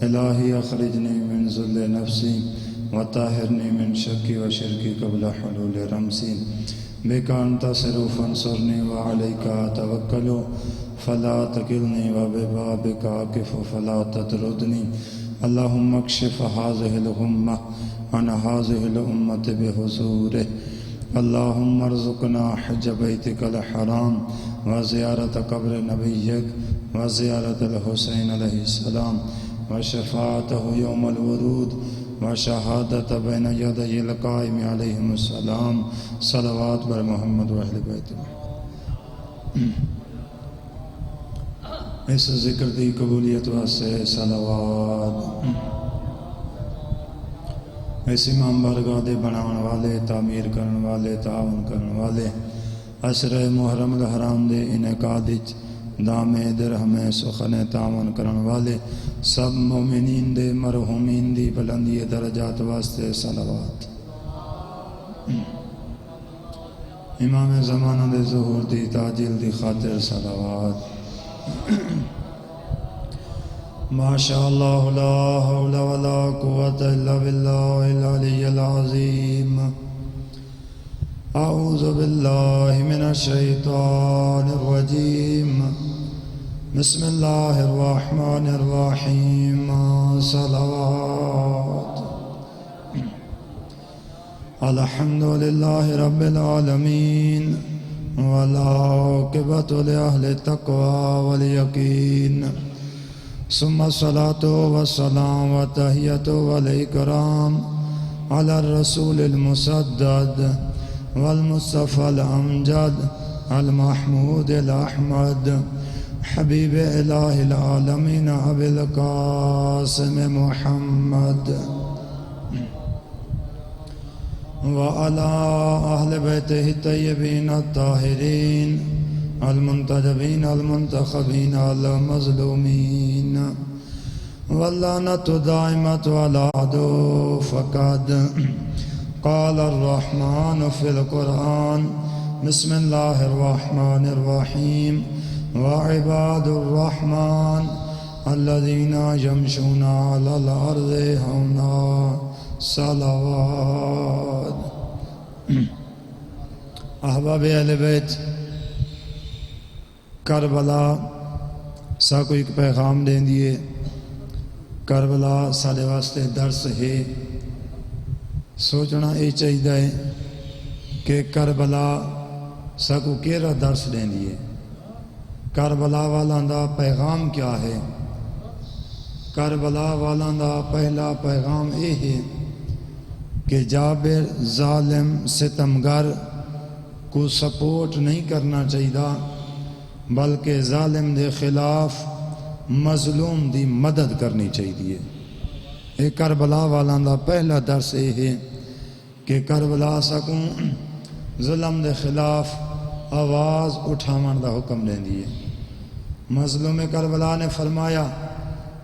الہی اخرجنی من ذل نفسی وطاہرنی من شکی و شرکی قبل حلول رمسی بک انتصر فانصرنی وعلیک اتوکل فلا تکلنی وببابک عاکف فلا تطردنی اللہم اکشف هذه الغمہ عن هذه الامة بحضورہ اللہم ارزقنا حج بیتک الحرام وزیارت قبر نبیک وزیارت الحسین علیہ السلام وشفاعته یوم الورود وشہادت بین یدی القائم علیہم السلام صلوات بر محمد و اہل بیت اس ذکر دی قبولیت واسطے صلوات اس امام بارگاہ دے بناون والے تعمیر کرن والے تعاون کرن والے عشرہ محرم الحرام دے انعقاد وچ دام درہم سخن تعاون کرن والے سب مومنین دے مرحومین دی بلندی درجات واسطے صلوات امام زمانہ دے ظہور دی تاجیل دی خاطر صلوات ماشاء اللہ لا حول ولا قوة الا باللہ العلی العظیم اعوذ باللہ من الشیطان الرجیم بسم اللہ الرحمن الرحیم صلوات الحمد للہ رب العالمین والعاقبۃ لأہل التقوی والیقین ثم الصلاة والسلام والتحیۃ والاکرام علی الرسول المسدد والمصطفى الامجد المحمود الاحمد حبیب الہ العالمین ابی القاسم محمد وعلى اہل بیتہ الطیبین الطاہرین المنتجبین المنتخبین المظلومین واللعنۃ دائمۃ علی عدو فقد قال الرحمن فی القرآن بسم اللہ الرحمن الرحیم وعباد الرحمن الذین یمشون علی الارض ہونا صلوات احباب اہل بیت کربلا سا کو ایک پیغام دیں دیے کربلا سارے واسطے درس ہے سوچنا یہ چاہیے کہ کربلا سا کو کیرا درس دیں دیے کربلا والاں دا پیغام کیا ہے کربلا والاں دا پہلا پیغام یہ ہے کہ جابر ظالم ستمگر کو سپورٹ نہیں کرنا چاہیے بلکہ ظالم دے خلاف مظلوم دی مدد کرنی چاہیے یہ کربلا والاں دا پہلا درس یہ ہے کہ کربلا سکوں ظلم دے خلاف آواز اٹھاون دا حکم دیں دیے مظلوم کربلا نے فرمایا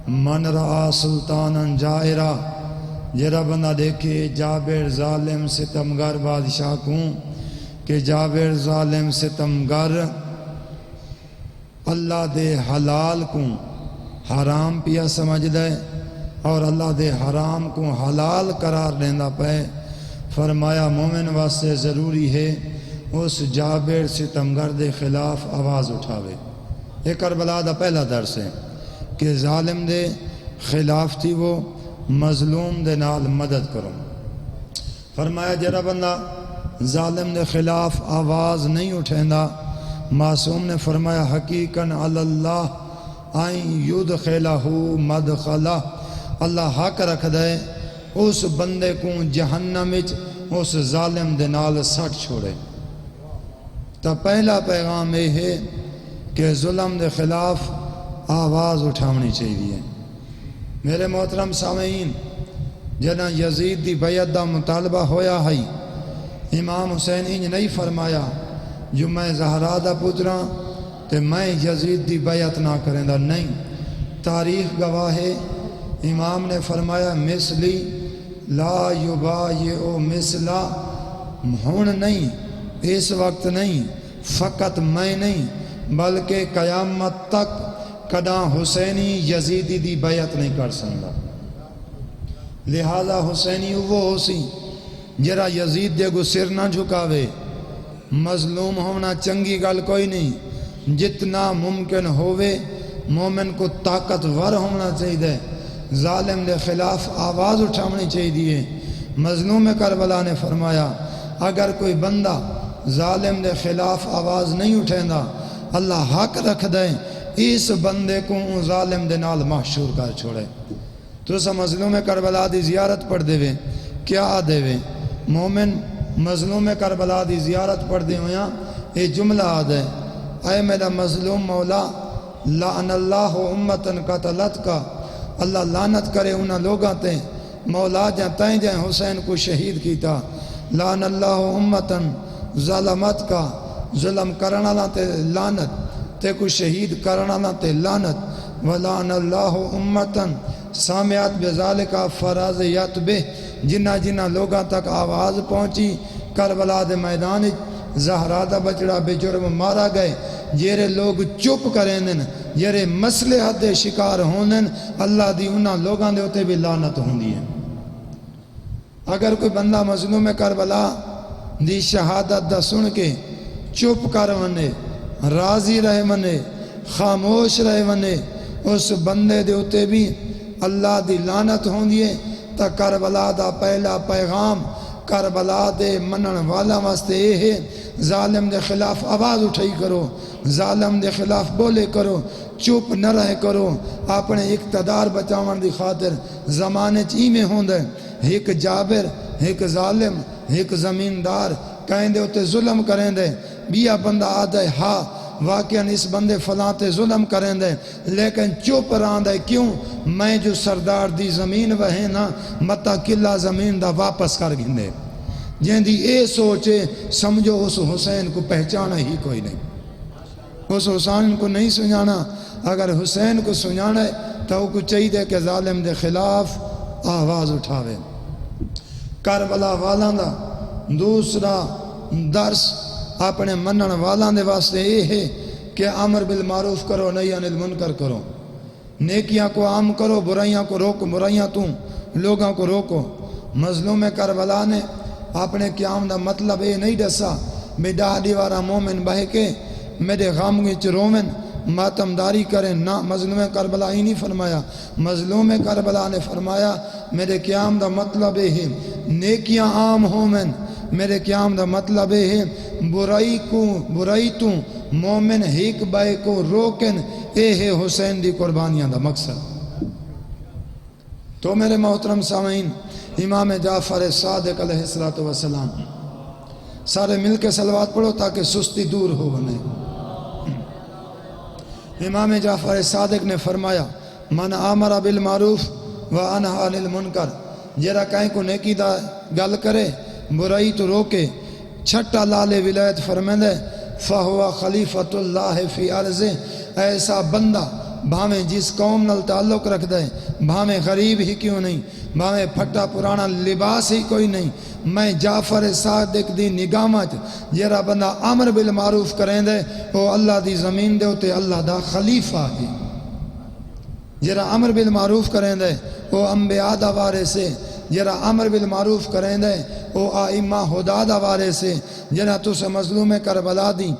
من رعا سلطانا جائرہ جرا بندہ دیکھے جابر ظالم ستمگر بادشاہ کو کہ جابر ظالم ستمگر اللہ دے حلال کو حرام پیا سمجھ دے اور اللہ دے حرام کو حلال قرار دینا پے فرمایا مومن واسطے ضروری ہے اس جابر ستمگر دے خلاف آواز اٹھاوے یہ کربلا دا پہلا درس ہے کہ ظالم دے خلاف تھی وہ مظلوم دے نال مدد کرو فرمایا جرا بندہ ظالم دے خلاف آواز نہیں اٹھیندا معصوم نے فرمایا حقیقاً اللہ آئیں یدخلہ مدخلہ اللہ حق رکھ دے اس بندے کو جہنم وچ اس ظالم دے نال سٹ چھوڑے تو پہلا پیغام یہ ہے کہ ظلم دے خلاف آواز اٹھاونی چاہیے میرے محترم سامعین جنا یزید دی بیعت دا مطالبہ ہویا ہے امام حسین انج نہیں فرمایا جو میں زہرا دا پتراں تے میں یزید دی بیعت نہ کریں دا نہیں تاریخ گواہ ہے امام نے فرمایا مثلی لا یبایع مثلا ہن نہیں اس وقت نہیں فقط میں نہیں بلکہ قیامت تک کداں حسینی یزیدی دی بیعت نہیں کر سکتا، لہذا حسینی وہ ہو سی جرا یزید دے کو سر نہ جھکاوے، مظلوم ہونا چنگی گل کوئی نہیں، جتنا ممکن ہووے مومن کو طاقتور ہونا چاہیے، ظالم دے خلاف آواز اٹھاونی چاہیے۔ مظلوم کربلا نے فرمایا اگر کوئی بندہ ظالم دے خلاف آواز نہیں اٹھیندا اللہ حق رکھ دے اس بندے کو ظالم دے نال محشور کر چھوڑے۔ تو سا مظلوم کربلا دی زیارت پڑھ دے وے کیا دے وے مومن مظلوم کربلا دی زیارت پڑھ دے ہویاں یہ جملہ آدھے اے میرا مظلوم مولا لعن اللہ امتن قتلت کا، اللہ لعنت کرے انہاں لوگاں تے مولا جہاں تائیں جہاں حسین کو شہید کیتا، لعن اللہ امتن ظلمت کا، ظلم کرنا تے لعنت تے کو شہید کرنا تے لعنت، ولعن اللہ امتن سامعت بذالک فراز یتبہ، جنہ جنہ لوگاں تک آواز پہنچی کربلا دے میدان زہرا دا بچڑا بے جرم مارا گئے، جیرے لوگ چپ کریں دن جیرے مصلحت دے شکار ہوندن اللہ دی انہاں لوگاں دے ہوتے بھی لعنت ہوندی ہے۔ اگر کوئی بندہ مظلوم کربلا دی شہادت دا سن کے چپ کر ونے راضی رہے ونے خاموش رہے ونے اس بندے دے ہوتے بھی اللہ دی لعنت ہوندی ہے۔ تا کربلا دا پہلا پیغام کربلا دے منن والا واسطے یہ ہے ظالم دے خلاف آواز اٹھائی کرو، ظالم دے خلاف بولے کرو، چپ نہ رہے کرو، اپنے اقتدار بچاون دی خاطر زمانے چی میں ہوندے ایک جابر ایک ظالم ایک زمیندار کہیں دے ہوتے ظلم کریں دے بیا بندہ آدھے ہاں واقعاً اس بندے فلاں تے ظلم کریں دے لیکن چپ رہاں دے کیوں میں جو سردار دی زمین وہیں نا متا قلعہ زمین دا واپس کر گھندے جن دی اے سوچے سمجھو اس حسین کو پہچانا ہی کوئی نہیں، اس حسین کو نہیں سنجانا، اگر حسین کو سنجانا ہے تو کو چاہیے کہ ظالم دے خلاف آواز اٹھاوے۔ کربلا والاں دا دوسرا درس اپنے منن والاں دے واسطے یہ ہے کہ امر بالمعروف کرو نہی عن المنکر کرو، نیکیاں کو عام کرو برائیاں کو روکو، برائیاں تم لوگاں کو روکو۔ مظلوم کربلا نے اپنے قیام دا مطلب یہ نہیں دسا بے ڈاڈی وارا مومن بہ کے میرے غم وچ رومن ماتمداری کریں، نہ مظلوم کربلا ہی نہیں فرمایا، مظلوم کربلا نے فرمایا میرے قیام دا مطلب یہ ہے نیکیاں عام ہومن، میرے قیام دا مطلب یہ ہے برائی تو مومن ہیک بائے کو روکن، اے ہے حسین دی قربانیاں دا مقصد۔ تو میرے محترم سامعین امام جعفر صادق علیہ السلام سارے مل کے صلوات پڑھو تاکہ سستی دور ہو بنے۔ امام جعفر صادق نے فرمایا من آمر بالمعروف وانہا عن المنکر، جرا کہیں کو نیکی دا گل کرے برائی تو روکے، چھٹا لال ولایت فرمیندے فہو خلیفۃ اللہ فی ارض، ایسا بندہ بھاویں جس قوم نال تعلق رکھ دے بھاویں غریب ہی کیوں نہیں بھاویں پھٹا پرانا لباس ہی کوئی نہیں، میں جعفر صادق دی نگاہت جیرا بندہ امر بالمعروف کریں دے وہ اللہ دی زمین دے ہوتے اللہ دا خلیفہ ہے، جیرا امر بالمعروف کریں دے وہ انبیاء دا وارث ہے، جرا امر بالمعروف کریں دے او آئمہ خدا دا وارث سے، جنہ تو سے مظلوم کربلا دی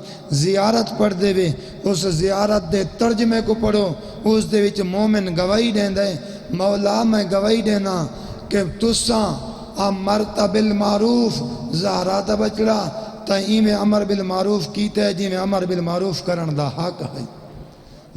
زیارت پڑھ دے وے اس زیارت دے ترجمے کو پڑھو، اس دے وچ مومن گواہی دیں دے مولا میں گواہی دینا کہ تساں امرت بالمعروف زہرا دا بچڑا تائیں میں امر بالمعروف کیتے ہیں جی میں امر بالمعروف کرن دا حق ہے،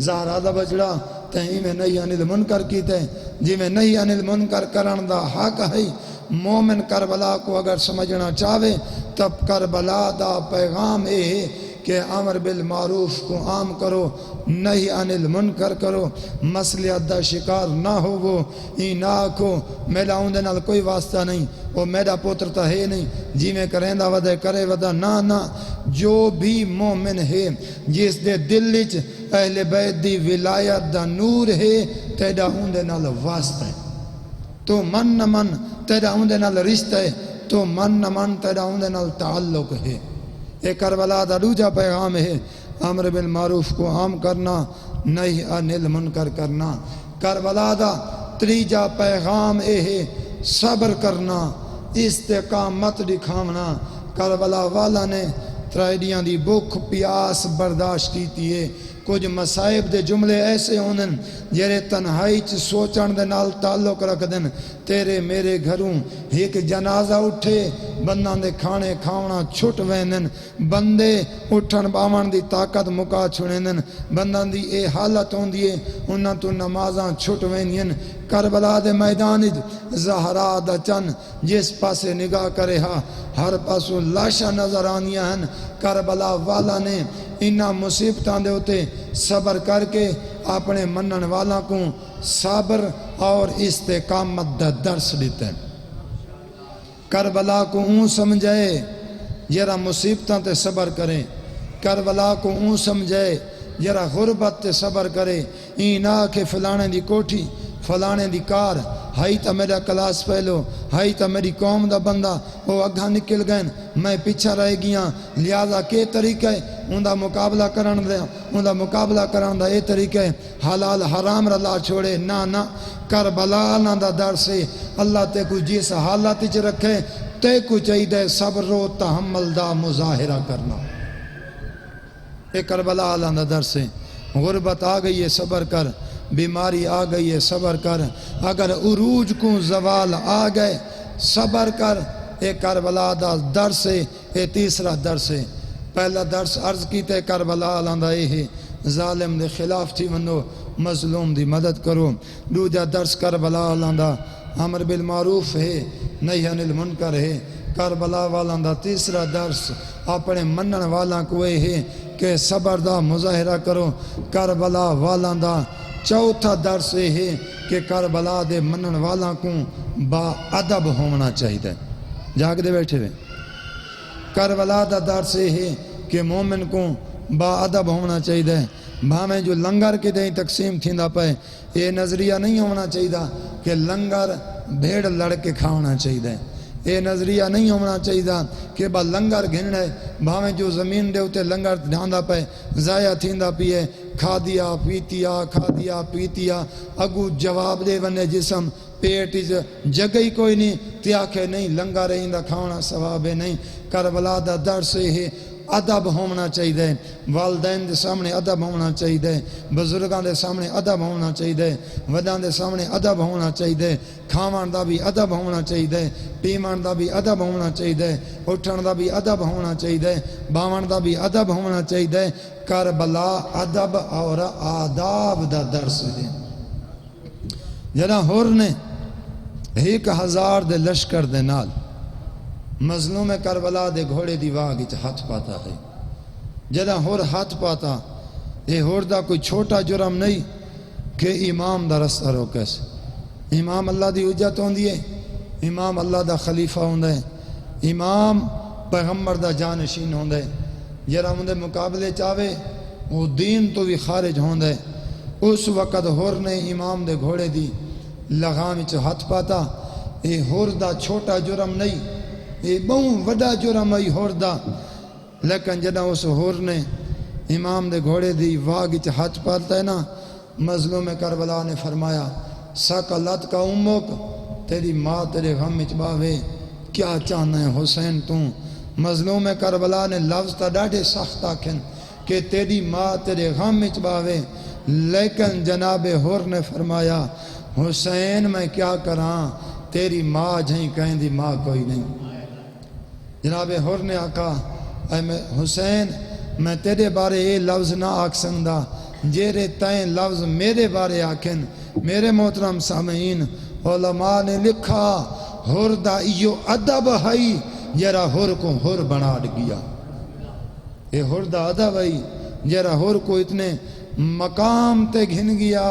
زہرا دا بچڑا تہیں میں نہیں عن المنکر کیتے ہیں جی میں نہیں عن المنکر کرن دا حق ہے۔ مومن کربلا کو اگر سمجھنا چاہے تب کربلا دا پیغام اے ہے کہ امر بالمعروف کو عام کرو نہیں عن المنکر کرو، مصلحت دا شکار نہ ہو، وہ ہی نہ آکھو میرا اندے نال کوئی واسطہ نہیں، وہ میرا پوتر تا ہے نہیں جی میں کریں دا ودے کرے ودا نہ جو بھی مومن ہے جس دے دل وچ اہل بیت دی ولایت دا نور ہے تیرا اندے نال واسطہ ہے، تو من نہ من تیرا اندے نال رشتہ ہے، تو من نہ من تیرا اندے نال تعلق ہے۔ اے کربلا دا دوجا پیغام ہے امر بالمعروف کو عام کرنا نہیں انل منکر کرنا۔ کربلا دا تریجا پیغام اے صبر کرنا، استقامت دکھاونا۔ کربلا والا نے ترائیڈیاں دی بھوک پیاس برداشت کیتی ہے۔ کچھ مصائب دے جملے ایسے ہوندن جڑے تنہائی چ سوچن دے نال تعلق رکھ دن۔ تیرے میرے گھروں ایک جنازہ اٹھے بنداں دے کھانے کھاونا چھٹ ویندن، بندے اٹھن باون دی طاقت مکا چھڑیندن، بنداں دی اے حالت ہوندی ہے انہاں تو نمازاں چھٹ ویندین۔ کربلا دے میدان وچ زہرا دا چن جس پاسے نگاہ کرے ہا ہر پاسوں لاشاں نظر آندیاں ہن۔ کربلا والا نے انہاں مصیبتاں دے اتے صبر کر کے اپنے منن والا کو صبر اور استقامت دا درس دیتے ہیں۔ کربلا کو اون سمجھائے جرا مصیبتاں تے صبر کریں، کربلا کو اون سمجھائے جرا غربت تے صبر کرے۔ این آکھے فلانے دی کوٹھی فلانے دی کار ہائی تا میرا کلاس پہلو ہائی تا میری قوم دا بندہ وہ اگھا نکل گئن میں پیچھا رہ گیا، لہذا کے طریقہ ہے ان دا مقابلہ کرن دے، ان دا مقابلہ کرن دا اے طریقہ ہے حلال حرام رلا چھوڑے۔ نا کربلا نا دا در سے اللہ تے کو جس حالت چ رکھے تے کو چاہیے صبر و تحمل دا مظاہرہ کرنا۔ اے کربلا دا در سے غربت آ گئی ہے صبر کر، بیماری آ گئی ہے صبر کر، اگر عروج کو زوال آ گئے صبر کر۔ اے کربلا دا درس ہے، اے تیسرا درس ہے۔ پہلا درس عرض کیتے کربلا دا اے ہے ظالم دے خلاف تھی ونو مظلوم دی مدد کرو۔ دوجا درس کربلا دا امر بالمعروف ہے نہی عن المنکر ہے۔ کربلا والا دا تیسرا درس اپنے منن والا کو اے ہے کہ صبر دا مظاہرہ کرو۔ کربلا والا دا چوتھا درس یہ ہے کہ کربلا دے منن والا کو با ادب ہونا چاہیے۔ جاگ دے بیٹھے ہوئے کربلا دا درس یہ ہے کہ مومن کو با ادب ہونا چاہیے۔ بھامیں جو لنگر کے دیں تقسیم تھیندا پے یہ نظریہ نہیں ہونا چاہیے کہ لنگر بھیڑ لڑ کے کھانا چاہیے۔ یہ نظریہ نہیں ہونا چاہیے کہ با لنگر گھن ہے بھاویں جو زمین دے ہوتے لنگر ڈھاندا پے ضائع تھیندا پیے کھا دیا پیتیا اگو جواب دے ونے جسم پیٹ جگہ ہی کوئی نہیں تے آکھے نہیں لنگر رہندہ کھانا ثواب نہیں۔ کربلا دا درس ہے ادب ہونا چاہیے، والدین دے سامنے ادب ہونا چاہیے، بزرگاں دے سامنے ادب ہونا چاہیے، وڈاں دے سامنے ادب ہونا چاہیے، کھاون دا بھی ادب ہونا چاہیے، پیون دا بھی ادب ہونا چاہیے، اٹھن دا بھی ادب ہونا چاہیے، باون دا بھی ادب ہونا چاہیے۔ کربلا ادب اور آداب دا درس ہے۔ جنا ہور نے 1000 دے لشکر دے نال مظلوم کربلا دے گھوڑے دی واگ وچ ہاتھ پاتا ہے۔ جدہ ہور ہاتھ پاتا یہ ہور دا کوئی چھوٹا جرم نہیں کہ امام دا رستہ روکے سے۔ امام اللہ دی حجت ہوندی ہے، امام اللہ دا خلیفہ ہوندہ ہے، امام پیغمبر دا جانشین ہوندہ ہے۔ جرہ ہوندے مقابلے چاہوے وہ دین تو بھی خارج ہوندہ ہے۔ اس وقت ہور نے امام دے گھوڑے دی لغام وچ ہاتھ پاتا یہ ہور دا چھوٹا جرم نہیں، یہ بہت وڈا جرم ہے ہور دا۔ لیکن جدہ اس ہور نے امام دے گھوڑے دی واگ وچ ہاتھ پاتا ہے نا مظلوم کربلا نے فرمایا سکلت کا امک تیری ماں تیرے غم وچ باوے کیا چاہنا ہے حسین تو۔ مظلوم کربلا نے لفظ تا ڈاڑھے سخت آکھن کہ تیری ماں تیرے غم وچ باوے، لیکن جناب ہور نے فرمایا حسین میں کیا کراں تیری ماں جہیں کہیں دی ماں کوئی نہیں۔ جناب ہور نے آکھا اے حسین میں تیرے بارے یہ لفظ نہ آکھ سکدا جیرے تائیں لفظ میرے بارے آکھن۔ میرے محترم سامعین علماء نے لکھا ہور دا ایو ادب ہے جرا ہور کو ہور بنا گیا۔ یہ ہور دا ادب ہے جرا ہور کو اتنے مقام تے گھن گیا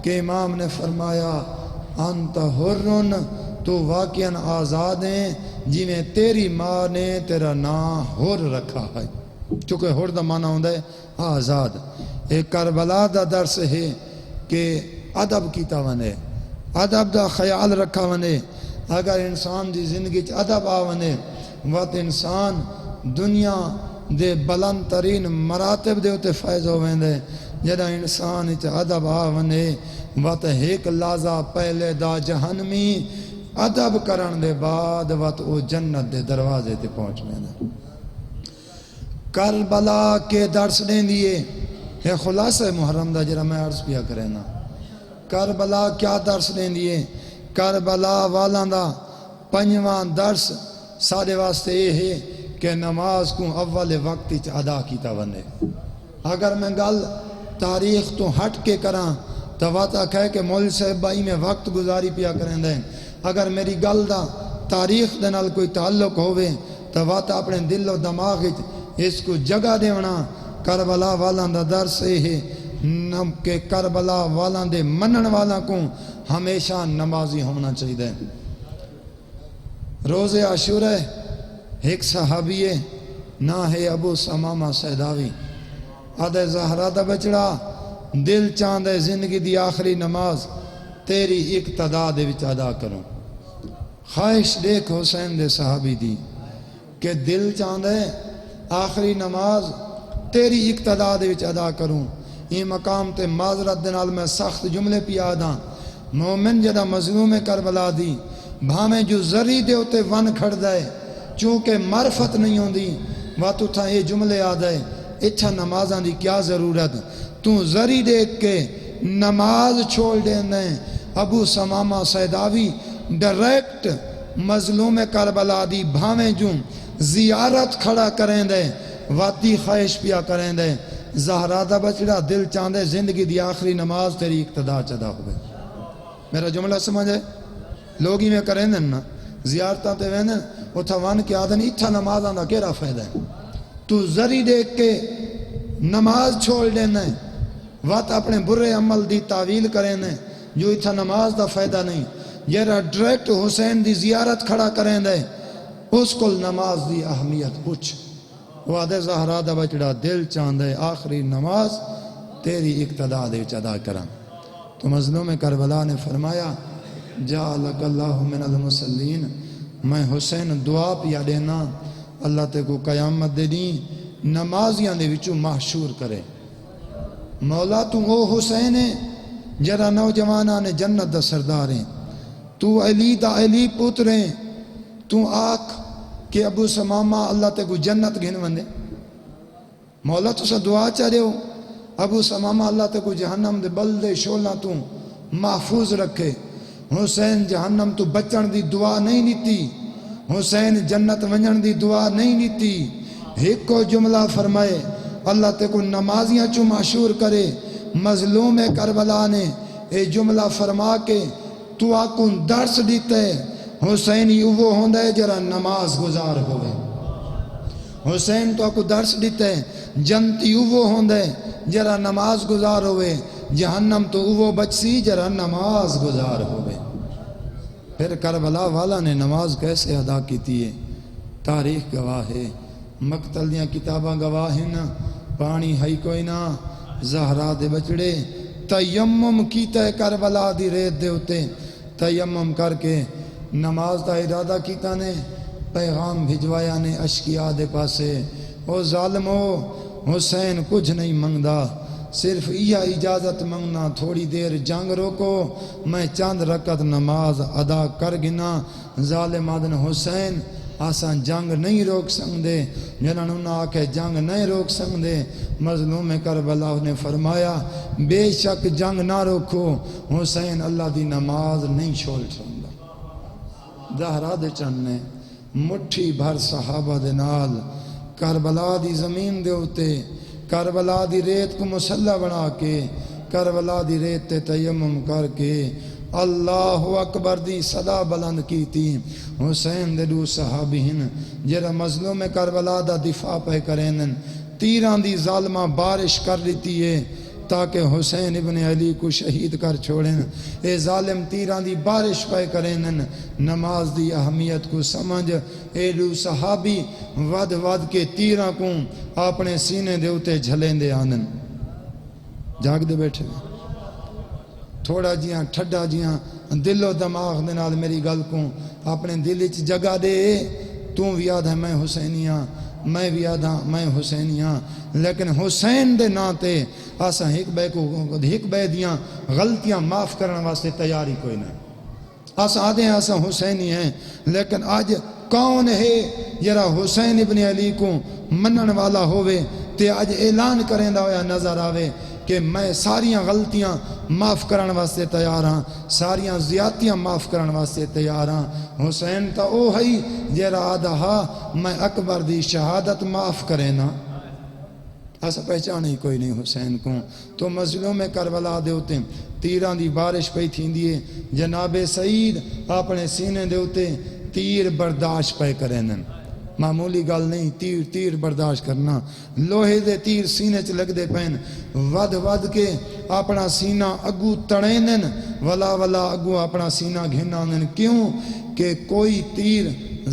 کہ امام نے فرمایا انت حرن تو واقعاً آزاد ہیں جی میں تیری ماں نے تیرا نام ہور رکھا ہے۔ چونکہ ہور دا معنی ہوندہ ہے آزاد۔ ایک کربلا دا درس ہے کہ ادب کیتا ونے، ادب دا خیال رکھا ونے۔ اگر انسان دی زندگی چ ادب آونے وقت انسان دنیا دے بلند ترین مراتب دے ہوتے فائز ہوئیں دے۔ جڑا انسان وچ ادب آ ونے وت ایک لحظہ پہلے دا جہنمی ادب کرن دے بعد وت او جنت دے دروازے تے پہنچ ویندا کربلا کے درس دین دیے یہ خلاصہ محرم دا جڑا میں عرض پیا کرنا کربلا کیا درس دین دیے کربلا والاں دا پنجواں درس سارے واسطے یہ ہے کہ نماز کو اول وقت وچ ادا کیتا ونے اگر میں گل تاریخ تو ہٹ کے کراں تو واتا کہے کہ مول صاحب بائی میں وقت گزاری پیا کریں دیں اگر میری گل دا تاریخ دے نال کوئی تعلق ہوئے تو واتا اپنے دل و دماغ اس کو جگہ دیونا کربلا والاں دا درس ہے کہ کربلا والاں دے منن والاں کو ہمیشہ نمازی ہونا چاہیے روز عاشورہ ایک صحابی ہے نہ ہے ابو سمامہ سیداوی آدھے زہرا دا بچڑا دل چاندے زندگی دی آخری نماز تیری اقتدا دے وچ ادا کروں خواہش دیکھ حسین دے صحابی دی کہ دل چاندے آخری نماز تیری اقتدا دے وچ ادا کروں یہ مقام تے معذرت دے نال میں سخت جملے پی آدھاں مومن جدا مظلوم کربلا دی بھامیں جو ذری دے ہوتے ون کھڑ دے چونکہ معرفت نہیں ہوندی واتو تھا یہ جملے آدھے اچھا نمازاں دی کیا ضرورت تو ذری دیکھ کے نماز چھوڑ دینے ابو سمامہ سیداوی ڈائریکٹ مظلوم کربلا دی بھامیں جو زیارت کھڑا کریں دے واتی خواہش پیا کریں دے زہرا دا بچڑا دل چاندے زندگی دی آخری نماز تیری اقتدا چدا ہوئے میرا جملہ سمجھے لوگی میں کریں دے نا زیارتاں تے ویندے اتھا وان کے آدھن اتھا نماز آندہ کیرا فائدہ ہے تو ذری دیکھ کے نماز چھوڑ دینے وات اپنے برے عمل دی تعویل کریں دے جو اتھا نماز دا فائدہ نہیں یہ ڈائریکٹ حسین دی زیارت کھڑا کریں دے اس کو نماز دی اہمیت پوچھ وعدے زہرا دا بچڑا دل چاندے آخری نماز تیری اقتدا دے ادا کرم تو مظلوم کربلا نے فرمایا جعلک اللہ من المصلین میں حسین دعا پیا دینا اللہ تے کو قیامت دے دی نمازیاں دے وچوں محشور کرے مولا تو او حسین ہے جرا نوجوانہ نے جنت دا سردار ہیں تو علی دا علی پتریں تو آکھ کہ ابو سمامہ اللہ تے کو جنت گھن وندے مولا تو سا دعا چاہے ہو ابو سمامہ اللہ تے کو جہنم دے بلدے شولہ تو محفوظ رکھے حسین جہنم تو بچن دی دعا نہیں نیتی حسین جنت ونجن دی دعا نہیں نیتی ایک کو جملہ فرمائے اللہ تے کو نمازیاں چو معشور کرے مظلوم کربلا نے اے جملہ فرما کے تو آکن درس دیتے حسینی وہ ہوندہ ہے جرا نماز گزار ہوئے حسین تو آکو درس دیتے جنتی وہ ہوندہ ہے جرا نماز گزار ہوئے جہنم تو وہ بچسی جرا نماز گزار ہوئے پھر کربلا والا نے نماز کیسے ادا کیتی ہے تاریخ گواہ ہے مقتل دیاں کتاباں گواہ ہیں پانی ہائی کوئی نہ زہرا دے بچڑے تیمم کیتا ہے کربلا دی ریت دے ہوتے تیمم کر کے نماز دا ارادہ کیتا نے پیغام بھجوایا نے اشکیا دے پاسے او ظالمو حسین کچھ نہیں منگدا صرف یہ اجازت منگنا تھوڑی دیر جنگ روکو میں چند رکعت نماز ادا کر گنا ظالم آدن حسین آسان جنگ نہیں روک سکتے جنہوں نے آکے جنگ نہیں روک سکتے مظلوم کربلا نے فرمایا بے شک جنگ نہ روکو حسین اللہ دی نماز نہیں چھوڑ سکتا زہرا دے چنے مٹھی بھر صحابہ دے نال کربلا دی زمین دے ہوتے کربلا دی ریت کو مسلح بنا کے کربلا دی ریت تے تیمم کر کے اللہ اکبر دی صدا بلند کی تھی حسین دے دو صحابی ہیں جرا مظلوم کربلا دا دفاع پہ کریں تیران دی ظالمہ بارش کر لیتی ہے تاکہ حسین ابن علی کو شہید کر چھوڑیں اے ظالم تیران دی بارش پہ کریں نماز دی اہمیت کو سمجھ اے دو صحابی ود ود کے تیران کو اپنے سینے دے ہوتے جھلیں دے آنن جاگ دے بیٹھے تھوڑا جیاں ٹھڈا جیاں دل و دماغ دے نال میری گل کو اپنے دل وچ جگہ دے تو بھی یاد ہے میں حسینیاں میں بھی یاد ہاں میں حسینیاں لیکن حسین دے ناتے آساں ایک بے دیاں غلطیاں معاف کرنے واسطے تیاری کوئی نہیں. آساں آدھے ہیں آساں حسینی ہیں، لیکن آج کون ہے جرا حسین ابن علی کو منن والا ہوئے تے آج اعلان کریں دا ہویا نظر آوے کہ میں ساریاں غلطیاں معاف کرن واسطے تیار ہاں، ساریاں زیادتیاں معاف کرن واسطے تیار ہاں. حسین تا او ہی جرا آدھا ہا میں اکبر دی شہادت معاف کریں نا. ایسا پہچان ہی کوئی نہیں حسین کو. تو مظلوم کربلا دے ہوتے تیران دی بارش پہ تھی دیئے، جناب سعید اپنے سینے دے ہوتے تیر برداشت پہ کریں. معمولی گل نہیں، تیر برداشت کرنا. لوہے دے تیر سینے چ لگ دے پین، ود کے اپنا سینہ اگو تڑینن، ولا اگو اپنا سینہ گھنانن. کیوں کہ کوئی تیر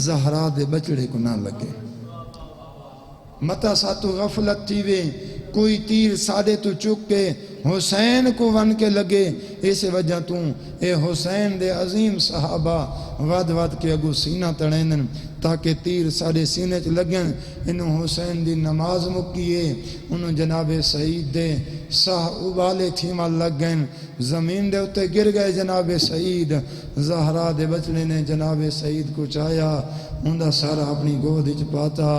زہرا دے بچڑے کو نہ لگے. متا ساتو غفلت تھیوے کوئی تیر سادے تو چک کے حسین کو ون کے لگے. اس وجہ تو اے حسین دے عظیم صحابہ ود کے اگو سینہ تڑینن تاکہ تیر سارے سینے چ لگن. انہوں حسین دی نماز مکیے، انہوں جناب سعید دے ساہ ابالے تھیما لگ گئن، زمین دے اتے گر گئے جناب سعید. زہرا دے بچڑے نے جناب سعید کو چایا، اندہ سارا اپنی گود اچ پاتا.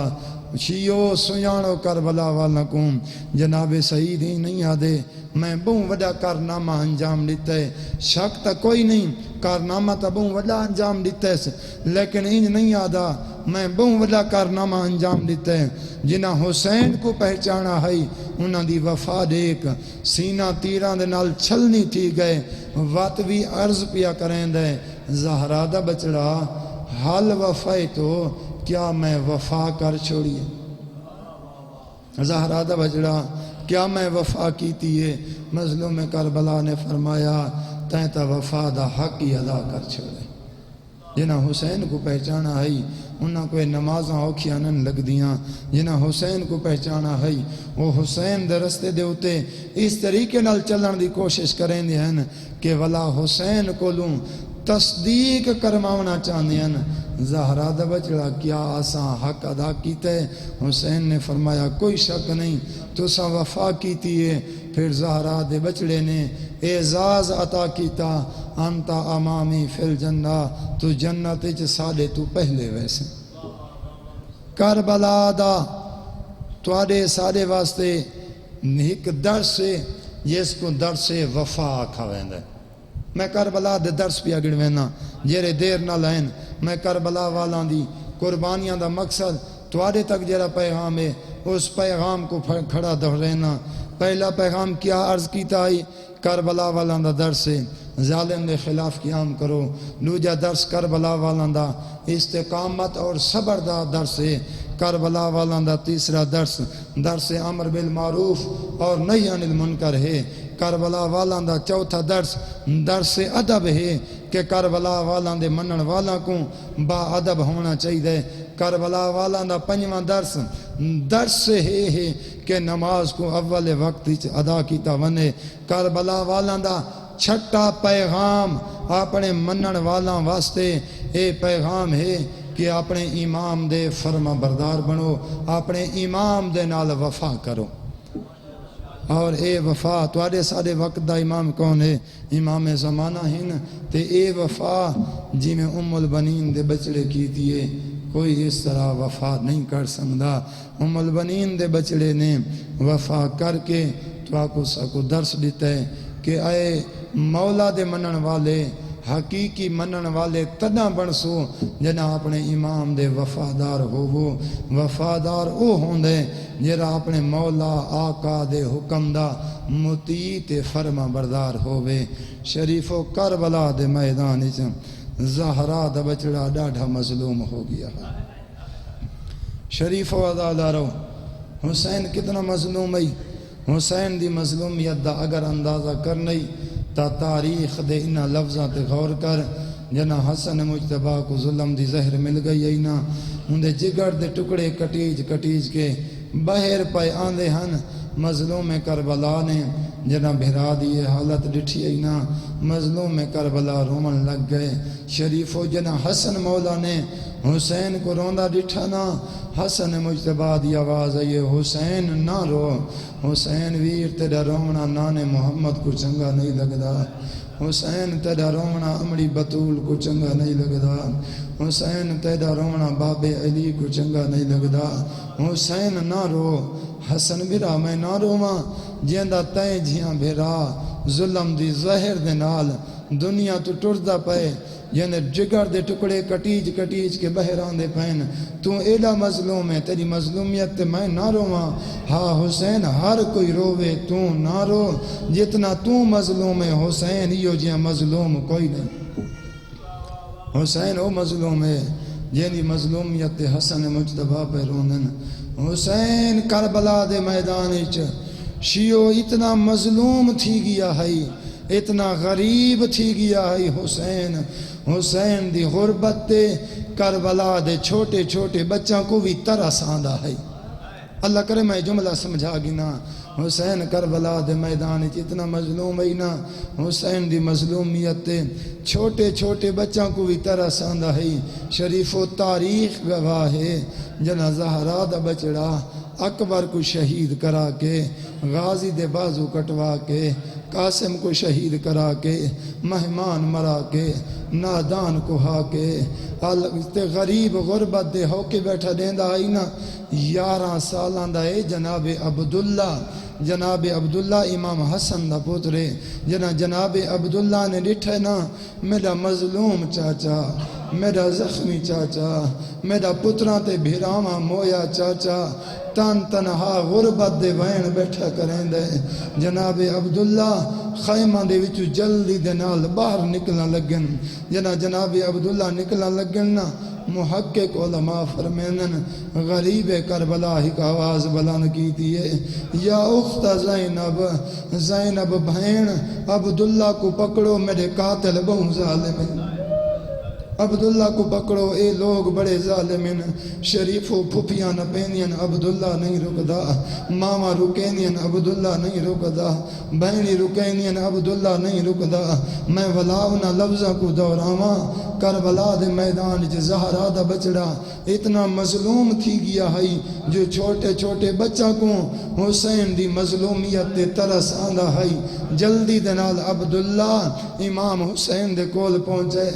شیو سیانو کربلا والکم، جناب سعید ہی نہیں آدھے میں بہت وڈا کارنامہ انجام دیتا ہے. شک تا کوئی نہیں، کارنامہ تا بہت وڈا انجام دیتا ہے، لیکن انج نہیں آدھا میں بہت وڈا کارنامہ انجام دیتا ہے. جنہ حسین کو پہچانا ہے انہاں دی وفا دیکھ، سینہ تیران دے نال چھلنی تھی گئے، وات بھی عرض پیا کریں دے زہرا دا بچڑا حال وفائے تو کیا میں وفا کر چھوڑیے. زہرا دا بچڑا کیا میں وفا کیتی ہے. مظلوم کربلا نے فرمایا تین تا وفا دا حق ہی ادا کر چھوڑے. جنہ حسین کو پہچانا ہے انہاں کوئی نمازاں اوکھیاں نن لگ دیاں. جنہ حسین کو پہچانا ہے وہ حسین دے رستے دے ہوتے اس طریقے نال چلن دی کوشش کریں دے ہیں کہ ولا حسین کو لوں تصدیق کرماونا چاہتے ہیں. زہرا دا بچڑا کیا آساں حق ادا کیتا ہے. حسین نے فرمایا کوئی شک نہیں تو سا وفا کیتی ہے. پھر زہرا دے بچڑے نے اعزاز عطا کیتا، انتا امامی فی الجنہ، تو جنت چ ساڑے تو پہلے ویسے. کربلا دا توڑے ساڑے واسطے ایک درس ہے جس کو درس وفا آکھا ویندہ ہے. میں کربلا دے درس پیا گڑوینا جیرے دیر نہ لائن. میں کربلا والاں دی قربانیاں دا مقصد توڑے تک جیرا پیغام ہے اس پیغام کو کھڑا دہرینا. پہلا پیغام کیا عرض کیتا ہے؟ کربلا والاں دا درس ہے ظالم دے خلاف قیام کرو. دوجا درس کربلا والاں دا استقامت اور صبر دا درس ہے. کربلا والاں دا تیسرا درس امر بالمعروف اور نہی عن المنکر ہے. کربلا والاں دا چوتھا درس ادب ہے کہ کربلا والاں دے منن والاں کو با ادب ہونا چاہیے. کربلا والاں دا پنجواں درس ہے کہ نماز کو اول وقت ادا کیتا ونے. کربلا والاں دا چھٹا پیغام اپنے منن والاں واسطے اے پیغام ہے کہ اپنے امام دے فرما بردار بنو، اپنے امام دے نال وفا کرو. اور اے وفا توڑے سارے وقت دا امام کون ہے؟ امام زمانہ ہن. تے اے وفا جی میں ام البنین دے بچڑے کی دیئے کوئی اس طرح وفا نہیں کر سکتا. ام البنین دے بچڑے نے وفا کر کے تو آکو ساکو درس دیتا ہے کہ اے مولا دے منن والے حقیقی منن والے تدہ بنسو جنہ اپنے امام دے وفادار ہوو. وفادار او ہوندے جنہ اپنے مولا آقا دے حکم دا مطیع تے فرما بردار ہووے. شریف و کربلا دے میدان زہرا دا بچڑا ڈاڑھا مظلوم ہو گیا. شریف و عزادارو حسین کتنا مظلوم ہے. حسین دی مظلومیت دا اگر اندازہ کرنی تا تاریخ دے انہا لفظاں تے غور کر. جنہ حسن مجتبہ کو ظلم دی زہر مل گئی اینا اندے جگر دے ٹکڑے کٹیج کے بہر پہ آندے ہن مظلوم کربلا نے جنا بھرا دی حالت ڈٹھی ای نا مظلوم کربلا رومن لگ گئے شریفو جنا حسن مولا نے حسین کو روندا ڈٹھا نا حسن مجتبی دی آواز آئی حسین نہ رو حسین ویر تیرا رومنا نانے محمد کو چنگا نہیں لگدا حسین تیرا رومنا امڑی بطول کو چنگا نہیں لگدا حسین تیرا رومنا باب علی کو چنگا نہیں لگدا حسین نہ رو حسن بھرا میں نہ رواں جیندہ تائیں جھیاں بھرا ظلم دی زہر دے نال دنیا تو ٹردا پے یعنی جگر دے ٹکڑے کٹیج کٹیج کے بہران دے پین تو ایڈا مظلوم ہے تیری مظلومیت تے میں نہ رواں ہاں حسین ہر کوئی روے تو نہ رو جتنا تو مظلوم ہے حسین یہ جیاں مظلوم کوئی نہیں حسین او مظلوم ہے جنی مظلومیت تے حسن مجتبی پہ روندن حسین کربلا دے میدان شیعو اتنا مظلوم تھی گیا ہے اتنا غریب تھی گیا ہے حسین دی غربت تے کربلا دے چھوٹے چھوٹے بچوں کو بھی ترس آندا ہے اللہ کرے میں جملہ سمجھا گنا حسین کربلا دے میدان اتنا مظلوم ہے نا حسین دی مظلومیت تے چھوٹے چھوٹے بچوں کو بھی ترس آندا ہے شریف و تاریخ گواہ ہے جنا زہرا دا بچڑا اکبر کو شہید کرا کے غازی دے بازو کٹوا کے قاسم کو شہید کرا کے مہمان مرا کے نادان کو ہا کے غریب غربت دے ہو کے بیٹھا دیندہ آئی نا 11 سالان دا اے جناب عبداللہ امام حسن دا پوترے جناب عبداللہ نے ڈٹھے نا میرا مظلوم چاچا میرا زخمی چاچا میرا پتران تے بھیراما مویا چاچا تن تنہا غربت دے وین بیٹھا کریں دے جناب عبداللہ خیمہ دے وچو جلدی دے نال باہر نکلنا لگن جناب عبداللہ نکلنا لگن نا محقق علماء فرمینن غریب کربلا ہی کا آواز بلند کی دیئے یا اخت زینب بہین عبداللہ کو پکڑو میرے قاتل بہت ظالم ہیں عبداللہ کو پکڑو اے لوگ بڑے ظالمین شریف و پھپیاں نہ پینین عبداللہ نہیں رکدا ماما رکینین عبداللہ نہیں رکدا بہنی رکینین عبداللہ نہیں رکدا میں ولاؤنا لفظہ کو دوراواں کربلا دے میدان زہرا دا بچڑا اتنا مظلوم تھی گیا ہے جو چھوٹے چھوٹے بچہ کو حسین دی مظلومیت تے ترس آندہ ہے جلدی دنال عبداللہ امام حسین دے کول پہنچے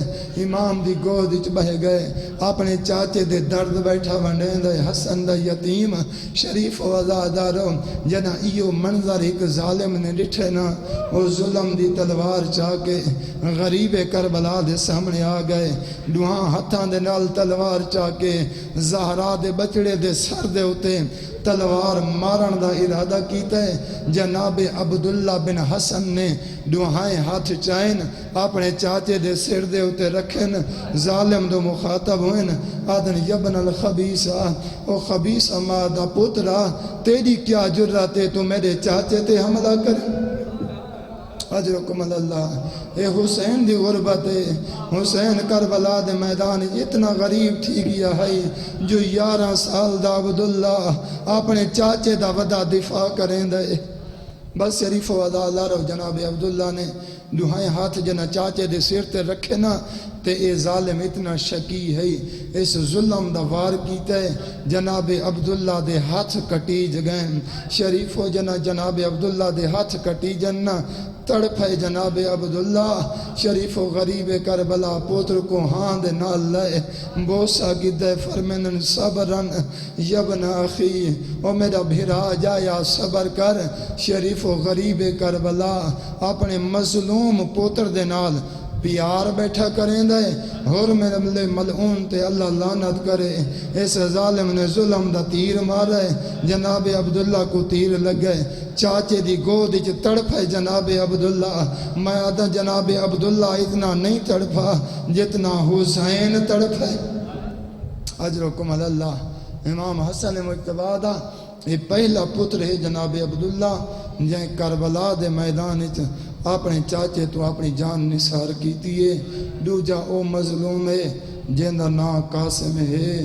امام دی گود اچ بہ گئے اپنے چاچے دے درد بیٹھا ونڈیں دے حسن دا یتیم شریف و عزادارو جنا ایو منظر ایک ظالم نے ڈٹھے نا وہ ظلم دی تلوار چاہ کے غریب کربلا دے سامنے آ گئے دوہاں ہتھاں دے نال تلوار چاہ کے زہرا دے بچڑے دے سر دے ہوتے تلوار مارن دا ارادہ کیتا ہے جناب عبداللہ بن حسن نے دوہائیں ہاتھ چائن اپنے چاچے دے سر دے ہوتے رکھن ظالم دو مخاطب ہوئن آدن یبن الخبیسہ او خبیسہ مادہ پترہ تیری کیا جرات ہے تو میرے چاچے تے حملہ کر اجرکم اللہ اے حسین دی غربت ہے حسین کربلا دے میدان اتنا غریب تھی گیا ہے جو 11 سال دا عبداللہ اپنے چاچے دا ودا دفاع کریں دے بس شریف و عزا اللہ رو جناب عبداللہ نے دوہائیں ہاتھ جنا چاچے دے سر تے رکھے نا تے اے ظالم اتنا شکی ہے اس ظلم دا وار کیتے جناب عبداللہ دے ہاتھ کٹی جگیں شریف و جناب عبداللہ دے ہاتھ کٹی جنہ تڑپ ہے جناب عبداللہ شریف و غریب کربلا پوتر کو ہاں دے نال لائے بوسا گدے فرمینن صبرن یبن اخی او میرا بھیرا جایا صبر کر شریف و غریب کربلا اپنے مظلوم پوتر دے نال پیار بیٹھا کریں دے اور میرے ملعون تے اللہ لعنت کرے اس ظالم نے ظلم دا تیر مارے جناب عبداللہ کو تیر لگے چاچے دی گود اچ تڑپ ہے جناب عبداللہ میں آدھا جناب عبداللہ اتنا نہیں تڑپا جتنا حسین تڑپ ہے اجرکم اللہ امام حسن مجتبی دا یہ پہلا پتر ہے جناب عبداللہ جہاں کربلا دے میدان اچ اپنے چاچے تو اپنی جان نثار کیتی ہے دوجا او مظلوم ہے جندہ نا قاسم ہے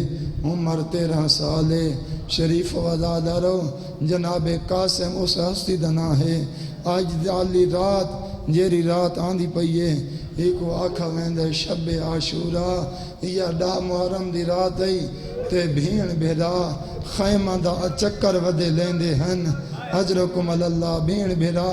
عمر 13 سال ہے شریف و عزادارو جناب قاسم اس ہستی دا نا ہے آج دالی رات جیری رات آندھی پئیے ایک آکھا ویندے شب عاشورا یا ڈا محرم دی رات ای تے بھیڑ بھیڑا خیمہ دا چکر ودے لیندے ہن اجرکم اللہ بھیڑ بھیڑا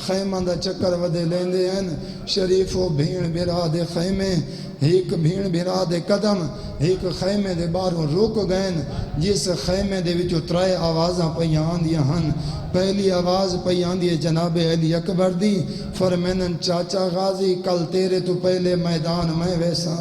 خیمہ دا چکر ودے لیندے ہن شریف و بھیڑ بھیڑا دے خیمے ایک بھیڑ بھیڑا دے قدم ایک خیمے دے باروں رک گئن جس خیمے دے وچوں ترائے آوازاں پہ آندیاں ہن پہلی آواز پہ آندی ہے جناب علی اکبر دی فرمینن چاچا غازی کل تیرے تو پہلے میدان میں ویسا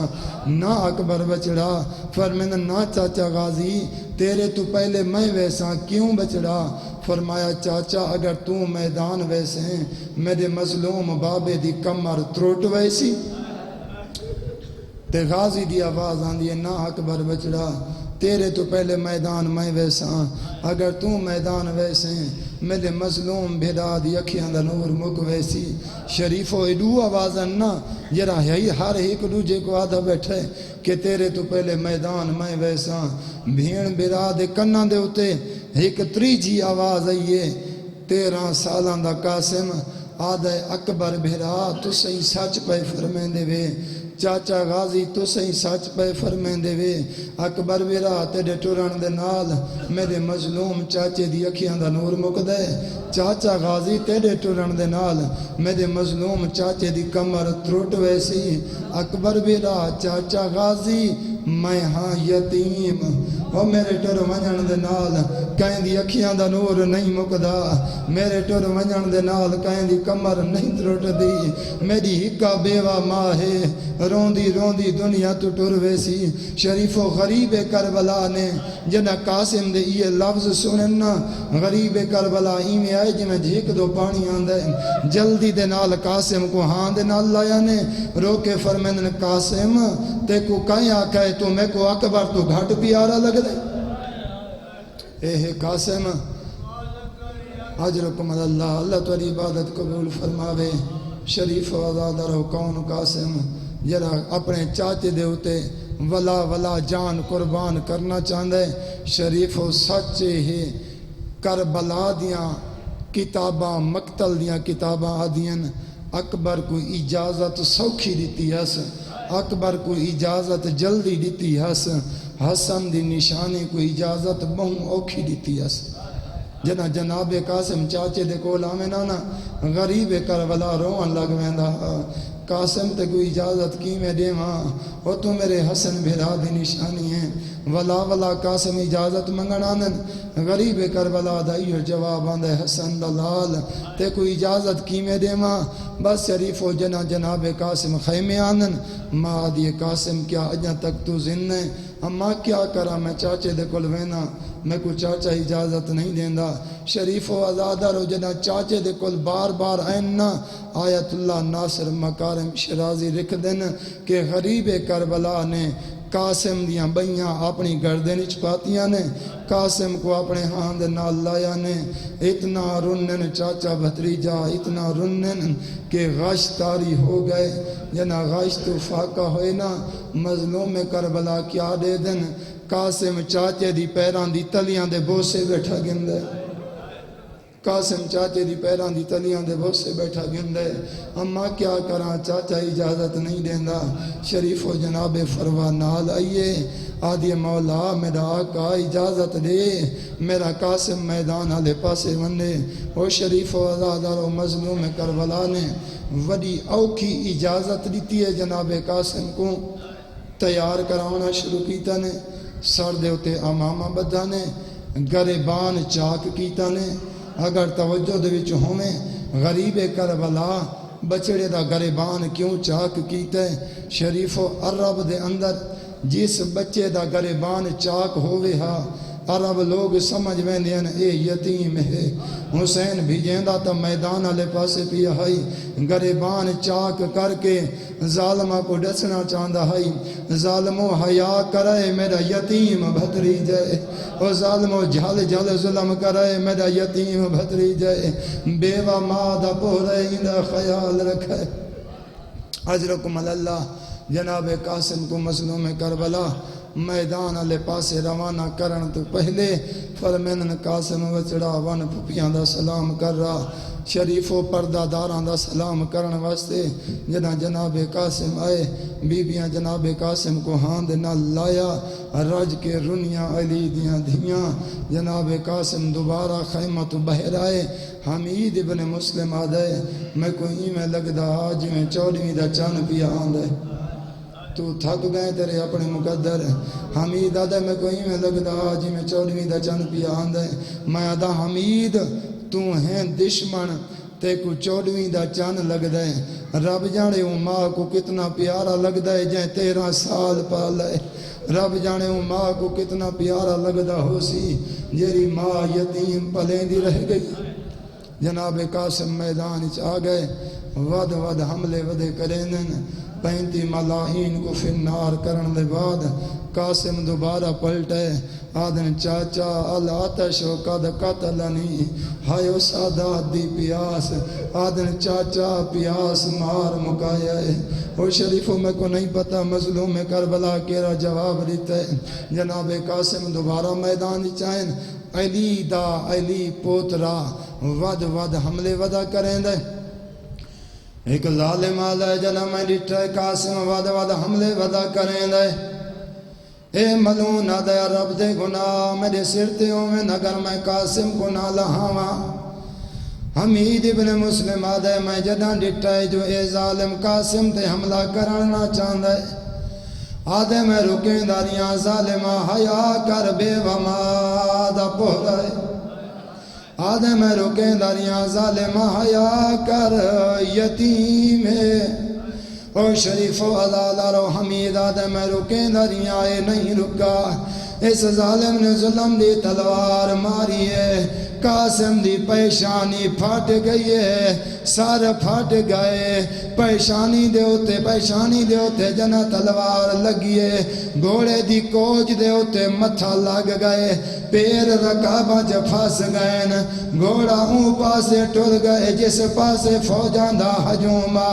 نہ اکبر بچڑا فرمینن نہ چاچا غازی تیرے تو پہلے میں ویسا کیوں بچڑا فرمایا چاچا اگر تو میدان ویسے میرے مظلوم بابے دی کمر تروٹ ویسی تے غازی دی آواز آندی ہے نہ اکبر بچڑا تیرے تو پہلے میدان میں ویسا اگر تو میدان ویسے میرے مظلوم بھیدا دی اکھیاں دا نور مک ویسی شریف و ایڈو آوازاں نہ جرا ہے ہر ایک دوجے کو آدھا بیٹھے کہ تیرے تو پہلے میدان میں ویسا بھیڑ بھیڑا دے کناں دے ہوتے ایک تریجی آواز آئیے 13 سالاں دا قاسم آدھے اکبر بھیڑا تو صحیح سچ پہ فرمیندے وے چاچا غازی تو صحیح سچ پہ فرمیندے وے اکبر بھیڑا تیرے ٹرن دے نال میرے مظلوم چاچے دی اکھیاں دا نور مک دے چاچا غازی تیرے ٹرن دے نال میرے مظلوم چاچے دی کمر تروٹ ویسی اکبر بھیڑا چاچا غازی میں ہاں یتیم وہ میرے ٹر ونجن دے نال کہیں دی اکھیاں دا نور نہیں مکدا میرے ٹر ونجن دے نال کہیں دی کمر نہیں تروٹ دی میری ہکا بیوہ ماں ہے روندی روندی دنیا تو ٹر ویسی شریف و غریب کربلا نے جنہ قاسم دے یہ لفظ سننا غریب کربلا میں آئے جنہ جھیک دو پانی آندے جلدی دے نال قاسم کو ہاں دے نال لایا نے روکے فرمین قاسم تے کو کہیں آکھائے تو میں کو اکبر تو گھٹ پیارا لگ دے اے قاسم اجرکم اللہ اللہ تیری عبادت قبول فرماوے شریف و آزادہ رہو کون قاسم جرا اپنے چاچے دے ہوتے ولا جان قربان کرنا چاہندے شریف و سچے ہی کربلا دیاں کتاباں مقتل دیاں کتاباں آدیاں اکبر کو اجازت سوکھی دیتی ہے اکبر کو اجازت جلدی دیتی ہے حسن دی نشانی کو اجازت بہن اوکھی دیتی ہے جناب قاسم چاچے دے کول آمنا نا غریب کربلا روان لگ ویندا قاسم تے کوئی اجازت کی میں دے ماں وہ تو میرے حسن بھیرا دی نشانی ہے ولا قاسم اجازت منگنانن غریب کربلا دائیو جواب آندے حسن دلال تے کوئی اجازت کی میں دے ماں بس شریف و جناب قاسم خیمے آنن ماں آدھی قاسم کیا اجاں تک تو زندے اماں کیا کرا میں چاچے دے کل وینا میں کو چاچا اجازت نہیں دیندہ شریف و آزادہ رو جنہ چاچے دے کل بار ایننا آیت اللہ ناصر مکارم شرازی رکھ دن کہ غریب کربلا نے قاسم دیاں بھئیاں اپنی گردن چپاتیاں نے قاسم کو اپنے ہاند نال لایا نے اتنا رنن چاچا بھتریجا اتنا رنن کہ غش تاری ہو گئے جنا غش تو فاقہ ہوئے نا مظلوم کربلا کیا دے دن قاسم چاچے دی پیران دی تلیاں دے بوسے بیٹھا گندے قاسم چاچے دی پیران دی تلیاں دے بوسے بیٹھا گندے اماں کیا کراں چاچا اجازت نہیں دیندہ شریف و جناب فروا نال آئیے آدھی مولا میرا آقا اجازت دے میرا قاسم میدان آلے پاسے وندے وہ شریف و عزادہ و مظلوم کربلا نے وڈی اوکھی اجازت دیتی ہے جناب قاسم کو تیار کراؤنا شروع کیتا نے سر دے ہوتے امامہ بدھا نے گریبان چاک کیتا نے اگر توجہ دے وچ ہوئے غریب کربلا بچڑے دا گریبان کیوں چاک کیتے شریف و عرب دے اندر جس بچے دا گریبان چاک ہوئے ہا عرب لوگ سمجھ ویندے ہیں اے یتیم ہے حسین بھیجیندہ تا میدان والے پاسے پیا ہائی گریبان چاک کر کے ظالمہ کو ڈسنا چاہندہ ہائی ظالمو حیا کرے میرا یتیم بھتری جائے او ظالمو جھل ظلم کرے میرا یتیم بھتری جائے بیوہ مادہ پورے اندہ خیال رکھے اجرکم اللہ جناب قاسم کو مظلوم کربلا میدان والے پاسے روانہ کرن تو پہلے فرمین قاسم وچڑا ون پھپیاں دا سلام کر رہا شریف و پردہ داراں دا سلام کرن واسطے جنا جناب قاسم آئے بیبیاں جناب قاسم کو ہاند نہ لایا رج کے رنیاں علی دیاں دھیاں جناب قاسم دوبارہ خیمہ تو بہر آئے حمید ابن مسلم آدھے میں کوئی میں لگدا آج میں 14ویں دا چان پیا آندھے تو تھک گئے تیرے اپنے مقدر حمید آدھے میں کوئی میں لگدا آج میں 14ویں دا چان پیا آندھے میں آدھا حمید تو ہیں دشمن تے کو 14ویں دا چان لگ دے رب جانے ہوں ماں کو کتنا پیارا لگ دے جائیں 13 سال پالے رب جانے ہوں ماں کو کتنا پیارا لگ دا ہو سی جیری ماں یتیم پلیں دی رہ گئی جناب قاسم میدان آ گئے ود حملے ودے کرینن 35 ملاحین کو فی النار کرن دے بعد قاسم دوبارہ پلٹے آدن چاچا الاتش و قد قتلنی ہائیو سادات دی پیاس آدن چاچا پیاس مار مکایا ہے اور شریفوں میں کو نہیں پتا مظلوم کربلا کیرا جواب دیتا ہے جناب قاسم دوبارہ میدان چاہیں علی پوترا ود حملے ودا کریں دے ایک ظالم آدھے جنا میں ڈٹھے قاسم ود حملے ودا کریں دے اے ملون آدھے رب دے گناہ میرے سرتیوں میں نگر میں قاسم کو نہ لہاوا حمید ابن مسلم آدھے میں جنا ڈٹھے جو اے ظالم قاسم تے حملہ کرنا چاندے آدھے میں رکیں داریاں ظالمہ حیا کر بے وما دا پہرائے آدھے میں رکیں داریاں ظالمہ حیا کر یتیم ہے او شریف و عدالر و حمید آدھے میں رکیں داریاں اے نہیں رکا اس ظالم نے ظلم دی تلوار ماری ہے قاسم دی پیشانی پھٹ گئی ہے سار پھٹ گئے پیشانی دے ہوتے جنا تلوار لگیے گھوڑے دی کوچ دے ہوتے متھا لگ گئے پیر رکابہ جب پھاس گئے گھوڑا ہوں پاسے ٹر گئے جس پاسے فوجان دا حجومہ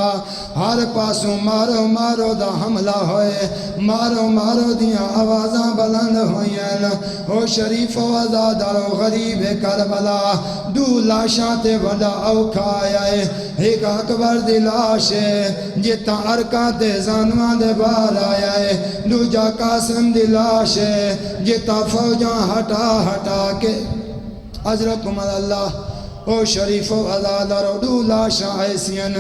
ہر پاسوں مارو دا حملہ ہوئے مارو دیاں آوازاں بلند ہوئیں او شریف و عزادار و غریب کربلا دو لاشاں تے وڈا اوکھا آیا ہے ایک اکبر دی لاش ہے جتا ارکاں تے زانواں دے باہر آیا ہے دوجا قاسم دی لاش ہے جتا فوجاں ہٹا کے اجرکم اللہ او شریف و عزادار و دو لاشاں ایسین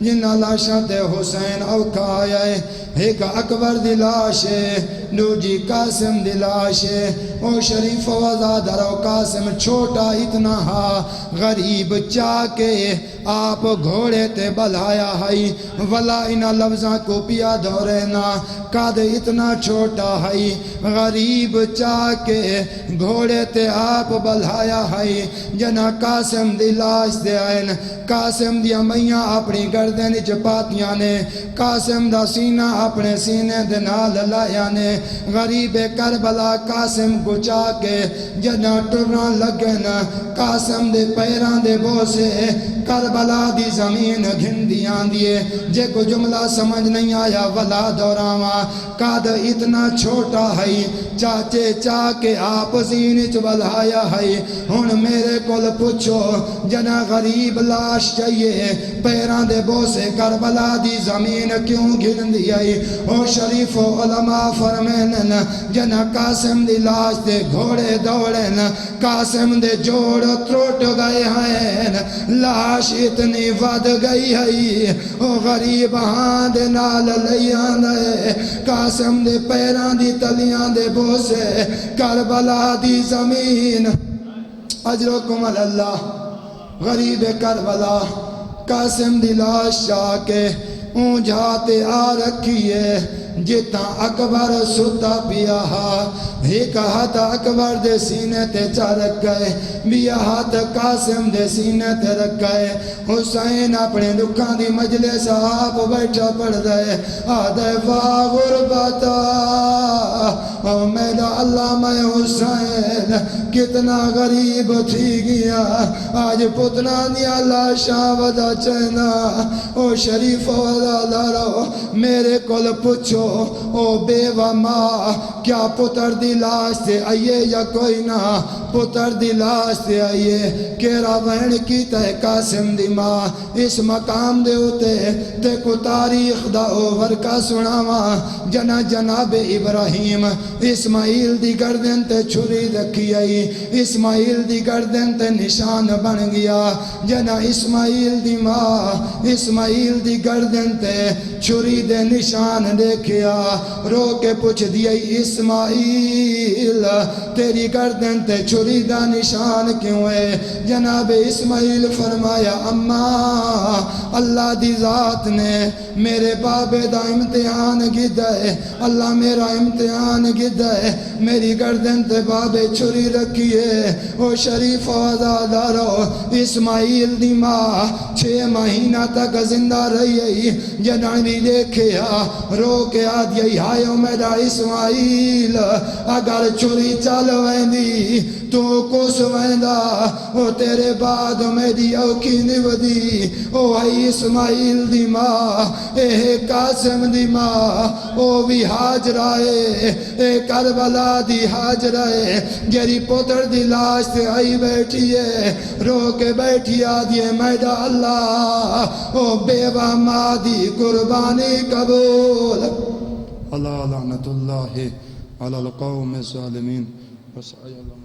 جنہ لاشاں تے حسین اوکھا آیا ہے ایک اکبر دی لاش ہے دوجی قاسم دی لاش ہے او شریف و عزادار و قاسم چھوٹا اتنا ہا غریب چاہ کے آپ گھوڑے تے بلھایا ہائی ولا انہ لفظاں کو پیا دھورینا قد اتنا چھوٹا ہائی غریب چاہ کے گھوڑے تے آپ بلھایا ہائی جنا قاسم دی لاش دے آئین قاسم دی امیاں اپنی گردن چپاتیاں نے قاسم دا سینہ اپنے سینے دے نال لائیاں نے غریب کربلا قاسم کو چاہ کے جنا ٹرنا لگن قاسم دے پیران دے بوسے کربلا دی زمین گھندیاں دیے جے کو جملہ سمجھ نہیں آیا ولا دوراما قد اتنا چھوٹا ہے چاچے چاہ کے آپ زین چبلھایا ہے ہن میرے کول پوچھو جنا غریب لاش چاہیے پیران دے بوسے کربلا دی زمین کیوں گھندی ہے او شریف و علماء فرمینن جنا قاسم دی لاش دے گھوڑے دوڑن قاسم دے جوڑ تروٹ گئے ہیں لاش اتنی ود گئی ہے او غریب ہاں دے نال لیاں دے قاسم دے پیران دی تلیاں دے بوسے کربلا دی زمین اجرکم اللہ غریب کربلا قاسم دی لاش جا کے اونجھاتے آ رکھیے جتا اکبر ستا پیا ایک ہاتھ اکبر دے سینے تے چارک گئے بیا ہاتھ قاسم دے سینے تے رکھ گئے حسین اپنے دکھان دی مجلس آپ بیٹھا پڑھ دے آدھے واہ غربتا او میرا اللہ میں حسین کتنا غریب تھی گیا آج پتنا دیا لاشا ودا چینا او شریف ودا لارو میرے کول پوچھو او بیوہ ماں کیا پتر دی لاش سے آئیے یا کوئی نہ پتر دی لاش سے آئیے کیرا وین کی تے قاسم دی ماں اس مقام دے ہوتے تے کو تاریخ دا اوور کا سناوا جنا جناب ابراہیم اسماعیل دی گردن تے چھری رکھی آئی اسماعیل دی گردن تے نشان بن گیا جنا اسماعیل دی ماں اسماعیل دی گردن تے چھری دے نشان دیکھیا رو کے پوچھ دیا اسماعیل تیری گردن تے چھری دا نشان کیوں ہے جناب اسماعیل فرمایا اماں اللہ دی ذات نے میرے بابے دا امتحان گدہ ہے اللہ میرا امتحان گدہ ہے میری گردن تے بابے چھری رکھی ہے او شریف وزادارو اسماعیل دی ماں 6 مہینہ تک زندہ رہی ہے جنانی دیکھیا رو کے آدھی ہائے میرا اسماعیل اگر چھری چل ویندی تو کس ویندا او تیرے بعد میری اوکی نودی او ہے اسماعیل دی ماں اے قاسم دی ماں او بھی حاجرائے اے کربلا دی حاجرائے جری پتر دی لاش سے آئی بیٹھی ہے رو کے بیٹھی آدھی میڈا اللہ او بیوہ ماں دی قربانی قبول اللہ لعنت اللہ علی القوم الظالمین وسعی اللہ